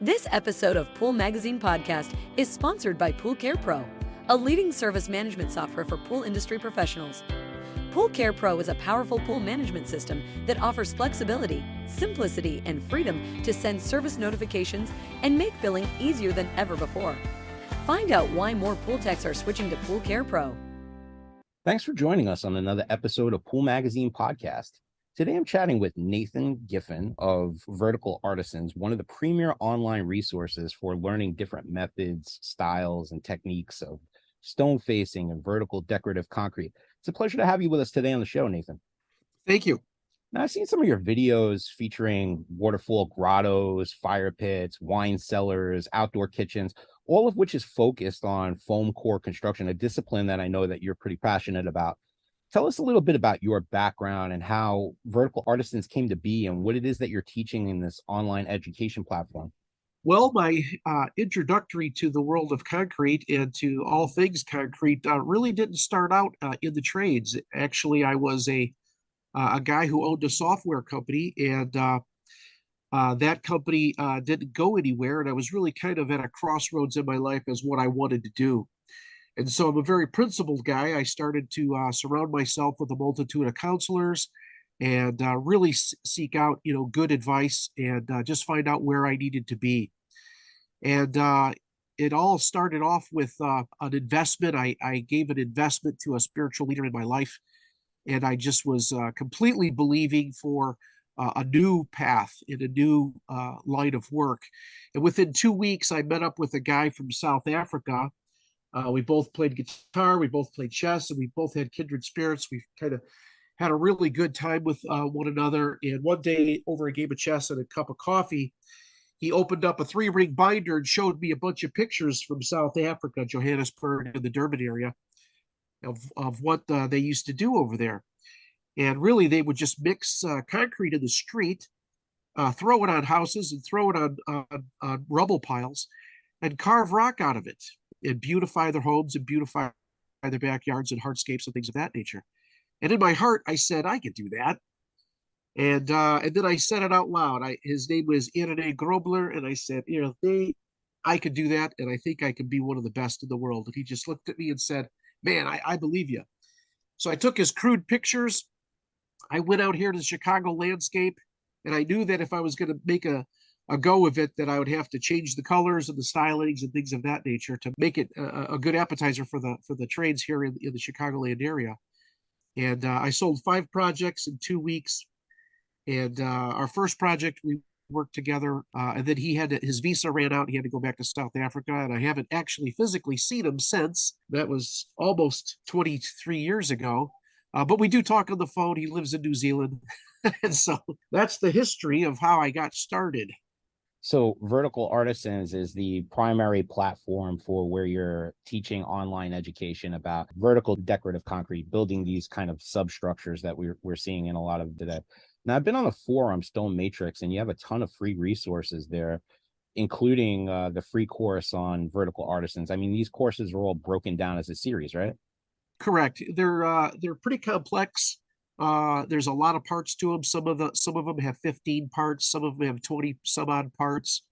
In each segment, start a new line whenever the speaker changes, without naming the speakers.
This episode of Pool Magazine Podcast is sponsored by PoolCarePRO, a leading service management software for pool industry professionals. PoolCarePRO is a powerful pool management system that offers flexibility, simplicity, and freedom to send service notifications and make billing easier than ever before. Gind out why more pool techs are switching to PoolCarePRO.
Thanks for joining us on another episode of Pool Magazine Podcast. Today I'm chatting with Nathan Giffin of Vertical Artisans, one of the premier online resources for learning different methods, styles, and techniques of stone facing and vertical decorative concrete. It's a pleasure to have you with us today on the show, Nathan.
Thank you.
Now, I've seen some of your videos featuring waterfall grottos, fire pits, wine cellars, outdoor kitchens, all of which is focused on foam core construction, a discipline that I know that you're pretty passionate about. Tell us a little bit about your background and how Vertical Artisans came to be and what it is that you're teaching in this online education platform.
Well, my introductory to the world of concrete and to all things concrete really didn't start out in the trades. Actually, I was a guy who owned a software company, and that company didn't go anywhere. And I was really kind of at a crossroads in my life as what I wanted to do. And so I'm a very principled guy. I started to surround myself with a multitude of counselors and really seek out, good advice and just find out where I needed to be. And it all started off with an investment. I gave an investment to a spiritual leader in my life, and I just was completely believing for a new path in a new line of work. And within 2 weeks, I met up with a guy from South Africa. We both played guitar, we both played chess, and we both had kindred spirits. We kind of had a really good time with one another. And one day, over a game of chess and a cup of coffee, he opened up a 3-ring binder and showed me a bunch of pictures from South Africa, Johannesburg, and the Durban area of what they used to do over there. And really, they would just mix concrete in the street, throw it on houses and throw it on rubble piles, and carve rock out of it and beautify their homes and beautify their backyards and hardscapes and things of that nature. And in my heart, I said, I could do that. And then I said it out loud. His name was Irene Grobler, and I said, I could do that, and I think I could be one of the best in the world. And he just looked at me and said, man, I believe you. So I took his crude pictures. I went out here to the Chicago landscape, and I knew that if I was going to make a go of it, that I would have to change the colors and the stylings and things of that nature to make it a good appetizer for the trades here in the Chicagoland area. And I sold 5 projects in 2 weeks. And our first project, we worked together, and then his visa ran out. He had to go back to South Africa, and I haven't actually physically seen him since. That was almost 23 years ago. But we do talk on the phone. He lives in New Zealand. And so that's the history of how I got started.
So Vertical Artisans is the primary platform for where you're teaching online education about vertical decorative concrete, building these kind of substructures that we're seeing in a lot of today. Now, I've been on the forum Stone Matrix, and you have a ton of free resources there, including the free course on Vertical Artisans. I mean, these courses are all broken down as a series, right?
Correct. They're pretty complex. There's a lot of parts to them. Some of them have 15 parts. Some of them have 20 some odd parts.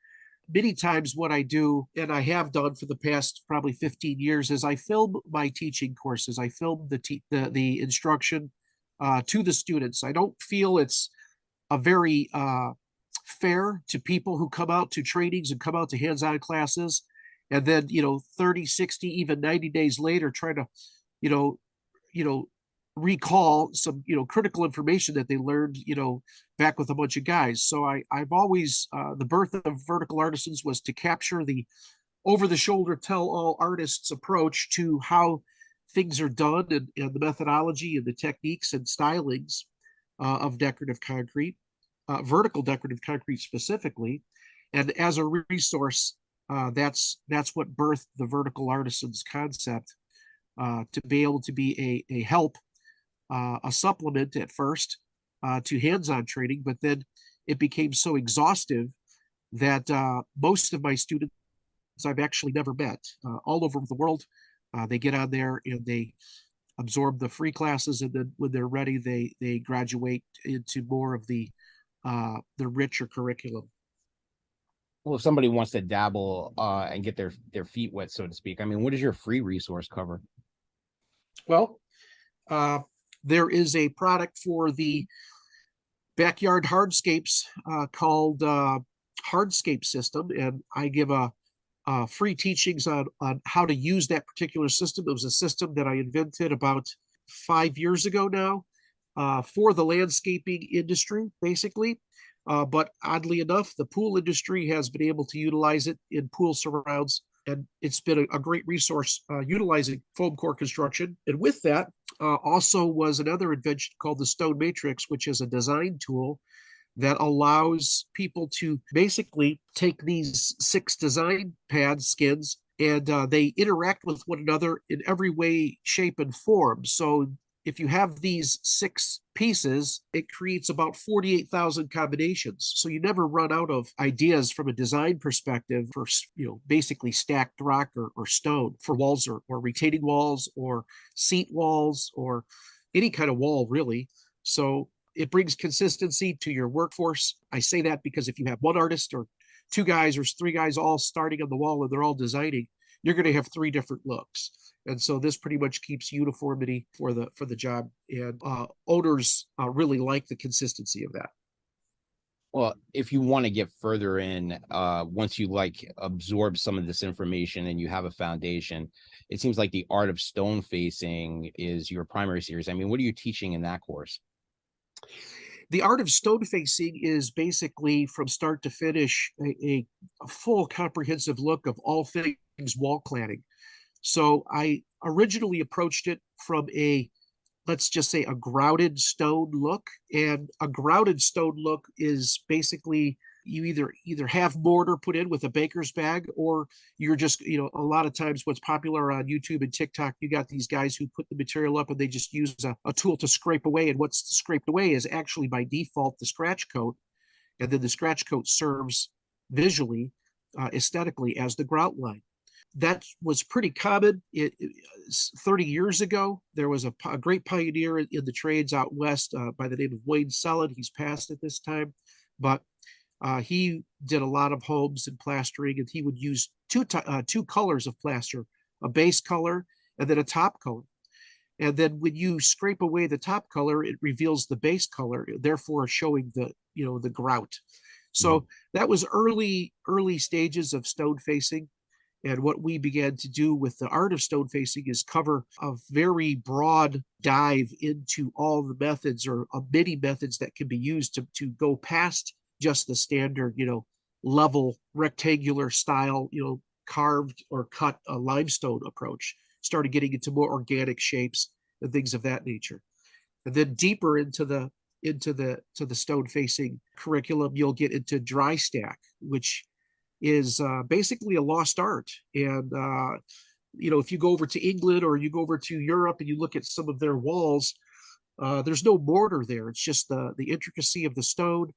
Many times what I do, and I have done for the past probably 15 years, is I film my teaching courses. I film the instruction to the students. I don't feel it's a very fair to people who come out to trainings and come out to hands-on classes, and then 30, 60, even 90 days later try to recall some critical information that they learned back with a bunch of guys. So I've always the birth of Vertical Artisans was to capture the over-the-shoulder tell-all artists approach to how things are done and the methodology and the techniques and stylings of decorative concrete, vertical decorative concrete specifically. And as a resource, that's what birthed the Vertical Artisans concept, to be able to be a help, a supplement at first to hands-on training, but then it became so exhaustive that most of my students I've actually never met all over the world. They get on there and they absorb the free classes, and then when they're ready, they graduate into more of the richer curriculum.
Well, if somebody wants to dabble and get their feet wet, so to speak, I mean, what does your free resource cover?
Well, uh, there is a product for the backyard hardscapes called Hardscape System, and I give a free teachings on how to use that particular system. It was a system that I invented about 5 years ago now for the landscaping industry, basically. But oddly enough, the pool industry has been able to utilize it in pool surrounds, and it's been a great resource utilizing foam core construction. And with that, also was another invention called the Stone Matrix, which is a design tool that allows people to basically take these 6 design pad skins and they interact with one another in every way, shape, and form. So if you have these 6 pieces, it creates about 48,000 combinations. So you never run out of ideas from a design perspective for, basically stacked rock or stone for walls or retaining walls or seat walls or any kind of wall, really. So it brings consistency to your workforce. I say that because if you have one artist or 2 guys or 3 guys all starting on the wall and they're all designing, you're going to have 3 different looks. And so this pretty much keeps uniformity for the job. And owners really like the consistency of that.
Well, if you want to get further in, once you like absorb some of this information and you have a foundation, it seems like the art of stone facing is your primary series. I mean, what are you teaching in that course?
The art of stone facing is basically from start to finish a full comprehensive look of all things wall cladding. So I originally approached it from let's just say a grouted stone look. And a grouted stone look is basically you either have mortar put in with a baker's bag, or you're just, a lot of times what's popular on YouTube and TikTok, you got these guys who put the material up and they just use a tool to scrape away. And what's scraped away is actually by default the scratch coat. And then the scratch coat serves visually, aesthetically as the grout line. That was pretty common 30 years ago. There was a great pioneer in the trades out west by the name of Wayne Sullen. He's passed at this time, but he did a lot of homes and plastering, and he would use two colors of plaster, a base color and then a top coat. And then when you scrape away the top color, it reveals the base color, therefore showing the grout. So that was early stages of stone facing. And what we began to do with the art of stone facing is cover a very broad dive into all the methods or many methods that can be used to go past just the standard, level rectangular style, carved or cut limestone approach. Started getting into more organic shapes and things of that nature. And then deeper into the stone facing curriculum, you'll get into dry stack, which is basically a lost art. And if you go over to England or you go over to Europe and you look at some of their walls, there's no mortar there. It's just the intricacy of the stone.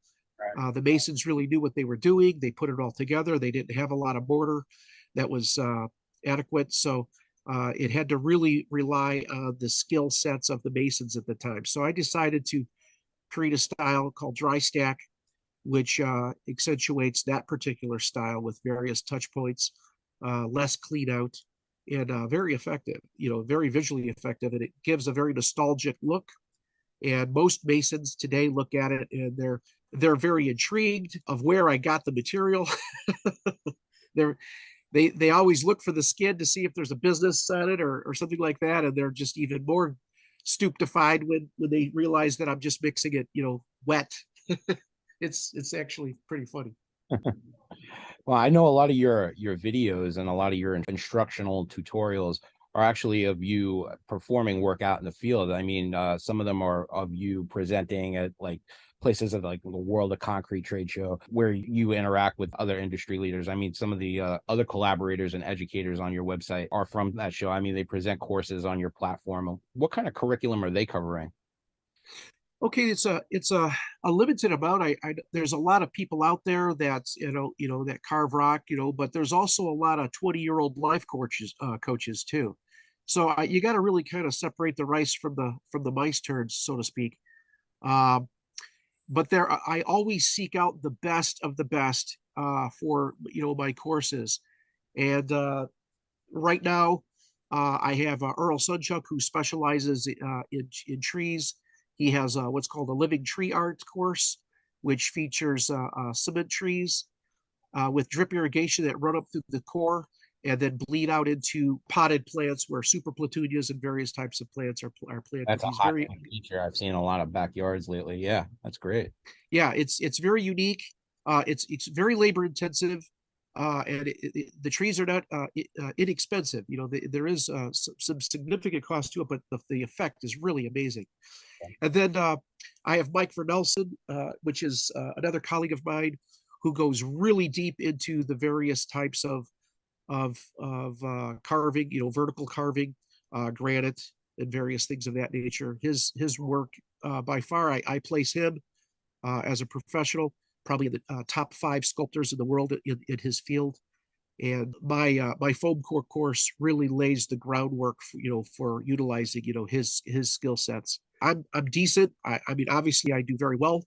The masons really knew what they were doing. They put it all together. They didn't have a lot of mortar that was adequate. So it had to really rely on the skill sets of the masons at the time. So I decided to create a style called dry stack, which accentuates that particular style with various touch points, less clean out, and very effective, very visually effective. And it gives a very nostalgic look. And most masons today look at it and they're very intrigued of where I got the material. They always look for the skin to see if there's a business on it or something like that. And they're just even more stupefied when they realize that I'm just mixing it, wet. It's actually pretty funny.
Well, I know a lot of your videos and a lot of your instructional tutorials are actually of you performing work out in the field. I mean, some of them are of you presenting at like places of like the World of Concrete trade show where you interact with other industry leaders. I mean, some of the other collaborators and educators on your website are from that show. I mean, they present courses on your platform. What kind of curriculum are they covering?
Okay, it's a limited amount. There's a lot of people out there that's that carve rock, but there's also a lot of 20-year-old life coaches too. So you got to really kind of separate the rice from the mice turds, so to speak. But I always seek out the best of the best for my courses. And right now, I have Earl Sunchuk, who specializes in trees. He has what's called a living tree art course, which features cement trees with drip irrigation that run up through the core and then bleed out into potted plants where super platunias and various types of plants are planted.
That's a
He's
hot
very,
feature. I've seen a lot of backyards lately. Yeah, that's great.
yeah, it's very unique. It's very labor intensive, and the trees are not inexpensive. There is some significant cost to it, but the effect is really amazing. And then I have Mike Vernelson, which is another colleague of mine who goes really deep into the various types of carving, vertical carving, granite, and various things of that nature. His work, by far, I place him as a professional, probably in the top 5 sculptors in the world in his field. And my foam core course really lays the groundwork for utilizing his skill sets. I'm decent. I mean, obviously I do very well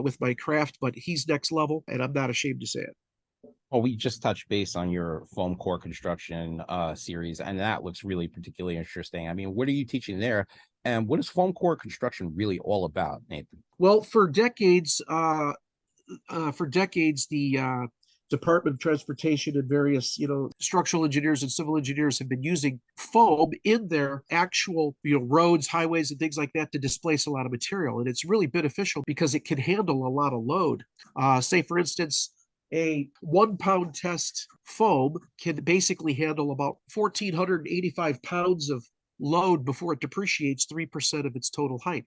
with my craft, but he's next level, and I'm not ashamed to say it.
Well, we just touched base on your foam core construction series, and that looks really particularly interesting. I mean, what are you teaching there? And what is foam core construction really all about, Nathan?
Well, for decades, the Department of Transportation and various, structural engineers and civil engineers have been using foam in their actual, roads, highways, and things like that to displace a lot of material. And it's really beneficial because it can handle a lot of load. Say, for instance, a 1 pound test foam can basically handle about 1,485 pounds of load before it depreciates 3% of its total height.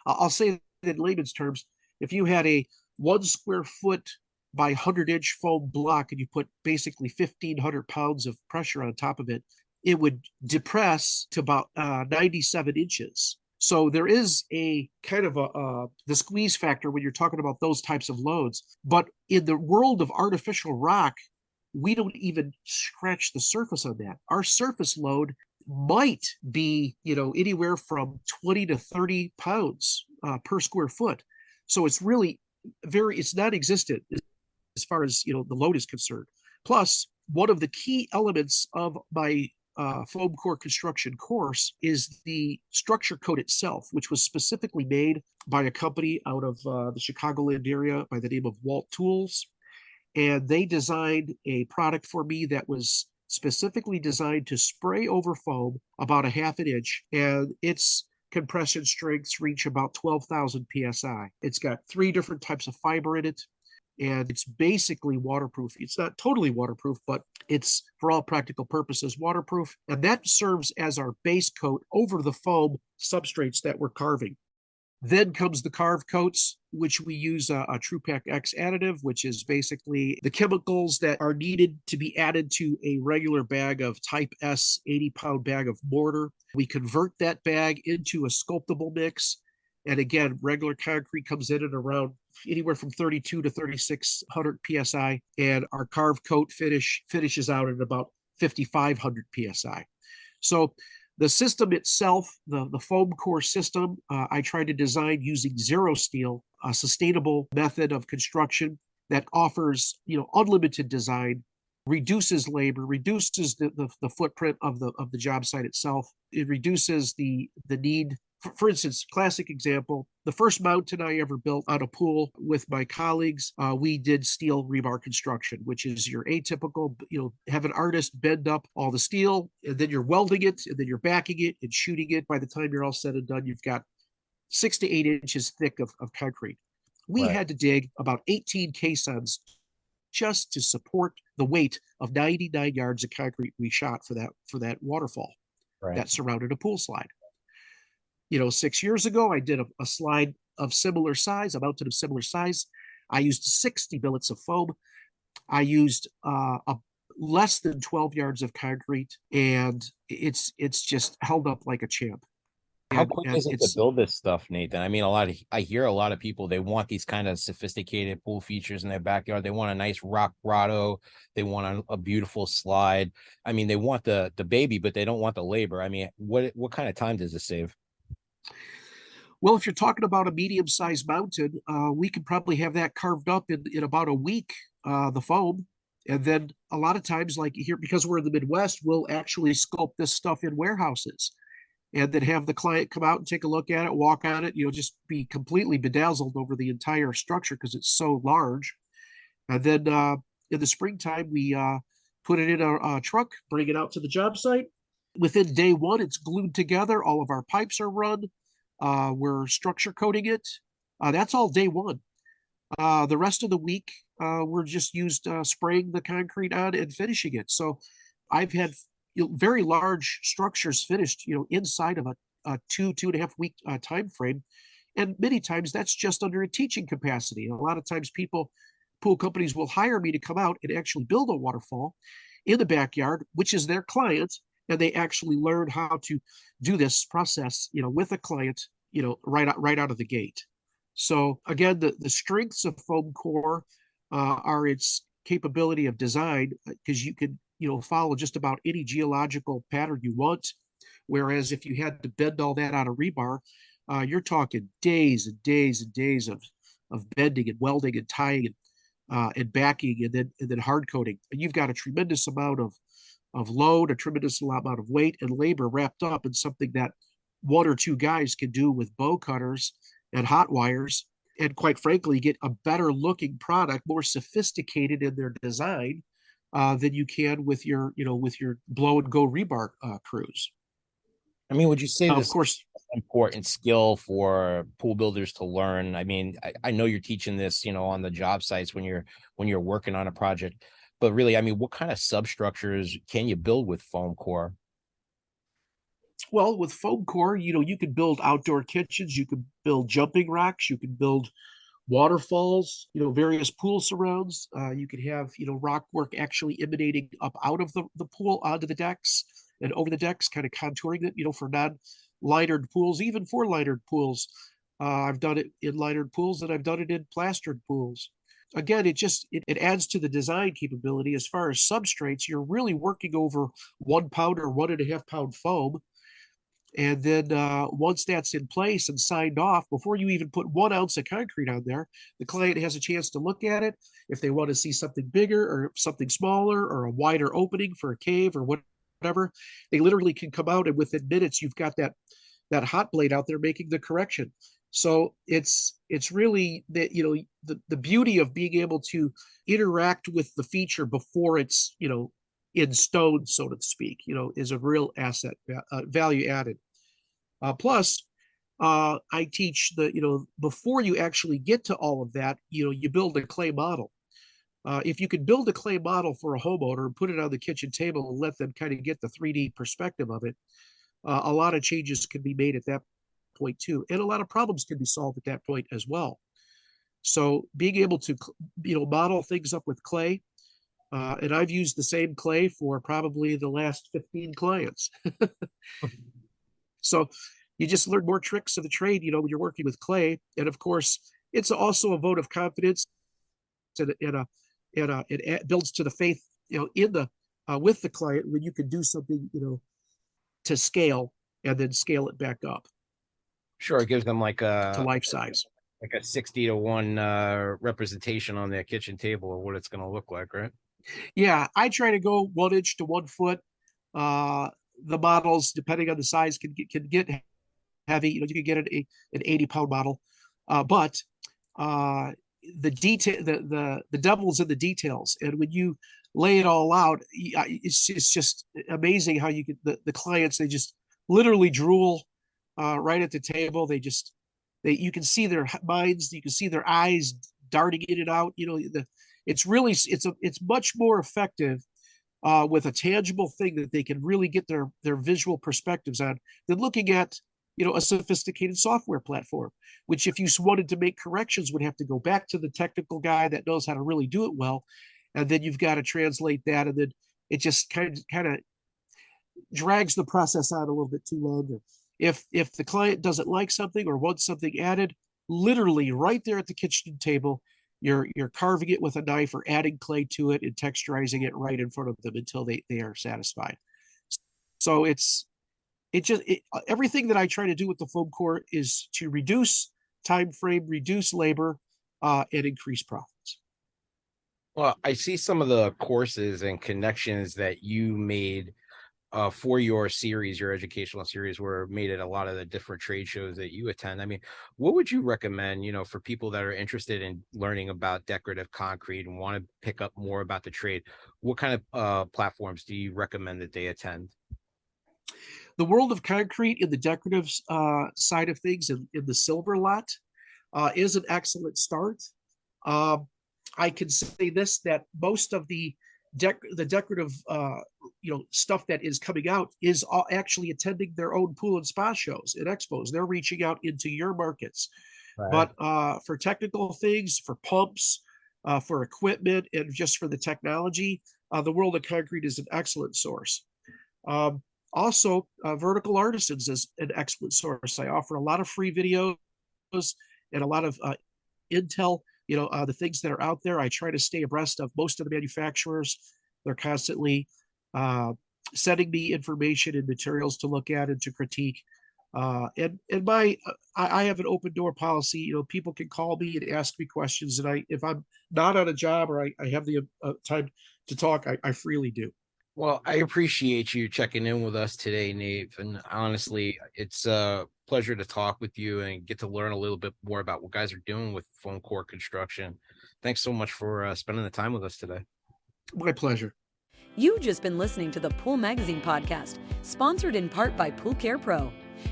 I'll say that in layman's terms, if you had a 1 square foot by 100-inch foam block and you put basically 1,500 pounds of pressure on top of it, it would depress to about 97 inches. So there is a kind of the squeeze factor when you're talking about those types of loads. But in the world of artificial rock, we don't even scratch the surface on that. Our surface load might be, anywhere from 20 to 30 pounds per square foot. So it's really it's non-existent as far as, the load is concerned. Plus, one of the key elements of my foam core construction course is the structure code itself, which was specifically made by a company out of the Chicagoland area by the name of Walt Tools. And they designed a product for me that was specifically designed to spray over foam about a half an inch, and its compression strengths reach about 12,000 psi. It's got 3 different types of fiber in it, and it's basically waterproof. It's not totally waterproof, but it's, for all practical purposes, waterproof. And that serves as our base coat over the foam substrates that we're carving. Then comes the carve coats, which we use a TruePak X additive, which is basically the chemicals that are needed to be added to a regular bag of type S 80-pound bag of mortar. We convert that bag into a sculptable mix. And again, regular concrete comes in at around anywhere from 32 to 3,600 psi, and our carve coat finishes out at about 5,500 psi. So the system itself, the foam core system, I tried to design using zero steel, a sustainable method of construction that offers, unlimited design, reduces labor, reduces the footprint of the job site itself. It reduces the need. For instance, classic example, the first mountain I ever built on a pool with my colleagues, we did steel rebar construction, which is your atypical, have an artist bend up all the steel, and then you're welding it, and then you're backing it and shooting it. By the time you're all said and done, you've got 6 to 8 inches thick of concrete. We had to dig about 18 caissons just to support the weight of 99 yards of concrete we shot for that waterfall that surrounded a pool slide. 6 years ago, I did a slide of similar size, a mountain of similar size. I used 60 billets of foam. I used less than 12 yards of concrete, and it's just held up like a champ.
How quick is it to build this stuff, Nathan? I mean, I hear a lot of people, they want these kind of sophisticated pool features in their backyard. They want a nice rock grotto. They want a beautiful slide. I mean, they want the baby, but they don't want the labor. I mean, what kind of time does this save?
Well, if you're talking about a medium-sized mountain, we could probably have that carved up in about a week the foam. And then a lot of times, like here, because we're in the Midwest, we'll actually sculpt this stuff in warehouses and then have the client come out and take a look at it, walk on it, just be completely bedazzled over the entire structure because it's so large. And then in the springtime, we put it in a truck, bring it out to the job site. Within day one, it's glued together. All of our pipes are run. We're structure coating it. That's all day one. The rest of the week, we're just used spraying the concrete on and finishing it. So I've had very large structures finished, inside of a 2.5 week time frame. And many times that's just under a teaching capacity. A lot of times pool companies will hire me to come out and actually build a waterfall in the backyard, which is their client. And they actually learn how to do this process, with a client, right out of the gate. So again, the strengths of foam core are its capability of design, because you can, follow just about any geological pattern you want. Whereas if you had to bend all that out of rebar, you're talking days and days and days of bending and welding and tying and backing and then hard coating. And you've got a tremendous amount of load, a tremendous amount of weight and labor wrapped up in something that one or two guys can do with bow cutters and hot wires, and quite frankly, get a better looking product, more sophisticated in their design than you can with your blow and go rebar crews.
I mean, would you say
Of
this
course,
important skill for pool builders to learn? I mean, I know you're teaching this, on the job sites when you're working on a project, but really, I mean, what kind of substructures can you build with foam core?
well, with foam core, you could build outdoor kitchens, you could build jumping racks, you could build waterfalls, various pool surrounds. You could have, rock work actually emanating up out of the pool onto the decks and over the decks, kind of contouring it, for non-linered pools, even for linered pools. I've done it in linered pools and I've done it in plastered pools. Again, it adds to the design capability. As far as substrates, you're really working over 1 pound or 1.5 pound foam. And then once that's in place and signed off, before you even put 1 ounce of concrete on there, the client has a chance to look at it. If they want to see something bigger or something smaller or a wider opening for a cave or whatever, they literally can come out, and within minutes, you've got that hot blade out there making the correction. So it's really the beauty of being able to interact with the feature before it's in stone, so to speak, is a real asset, value added. Plus, I teach before you actually get to all of that, you build a clay model. If you could build a clay model for a homeowner and put it on the kitchen table and let them kind of get the 3D perspective of it, a lot of changes can be made at that point too. And a lot of problems can be solved at that point as well. So being able to, model things up with clay, and I've used the same clay for probably the last 15 clients. So you just learn more tricks of the trade, when you're working with clay. And of course, it's also a vote of confidence, and it builds to the faith, in the with the client when you can do something, to scale and then scale it back up
Sure, it gives them like
to life size.
a 60-to-1 representation on their kitchen table of what it's going to look like, right?
Yeah, I try to go 1 inch to 1 foot. The models, depending on the size, can get heavy. You can get an 80-pound model, but the detail, the devil's in the details. And when you lay it all out, it's just amazing how you get the clients. They just literally drool right at the table. You can see their minds, you can see their eyes darting in and out. It's much more effective with a tangible thing that they can really get their visual perspectives on than looking at a sophisticated software platform, which if you wanted to make corrections would have to go back to the technical guy that knows how to really do it well, and then you've got to translate that, and then it just kind of drags the process out a little bit too long. If the client doesn't like something or wants something added, literally right there at the kitchen table, you're carving it with a knife or adding clay to it and texturizing it right in front of them until they are satisfied. So everything that I try to do with the foam core is to reduce time frame, reduce labor, and increase profits.
Well, I see some of the courses and connections that you made for your series, your educational series, were made at a lot of the different trade shows that you attend. I mean, what would you recommend, for people that are interested in learning about decorative concrete and want to pick up more about the trade? What kind of platforms do you recommend that they attend?
The world of concrete in the decorative side of things in the silver lot is an excellent start. Um, I can say this, that most of the decorative stuff that is coming out is actually attending their own pool and spa shows and expos. They're reaching out into your markets.
Right.
But for technical things, for pumps, for equipment, and just for the technology, the world of concrete is an excellent source. Um, Also, Vertical Artisans is an excellent source. I offer a lot of free videos and a lot of intel, the things that are out there. I try to stay abreast of most of the manufacturers. They're constantly uh, sending me information and materials to look at and to critique. And I have an open door policy. People can call me and ask me questions, and if I'm not on a job or I have the time to talk, I freely do.
Well, I appreciate you checking in with us today, Nate. And honestly, it's a pleasure to talk with you and get to learn a little bit more about what guys are doing with foam core construction. Thanks so much for spending the time with us today.
My pleasure.
You've just been listening to the Pool Magazine podcast, sponsored in part by PoolCarePRO.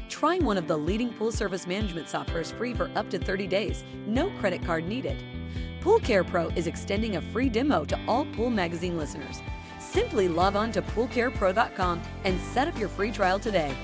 Try one of the leading pool service management softwares free for up to 30 days, no credit card needed. PoolCarePRO is extending a free demo to all Pool Magazine listeners. Simply log on to PoolCarePRO.com and set up your free trial today.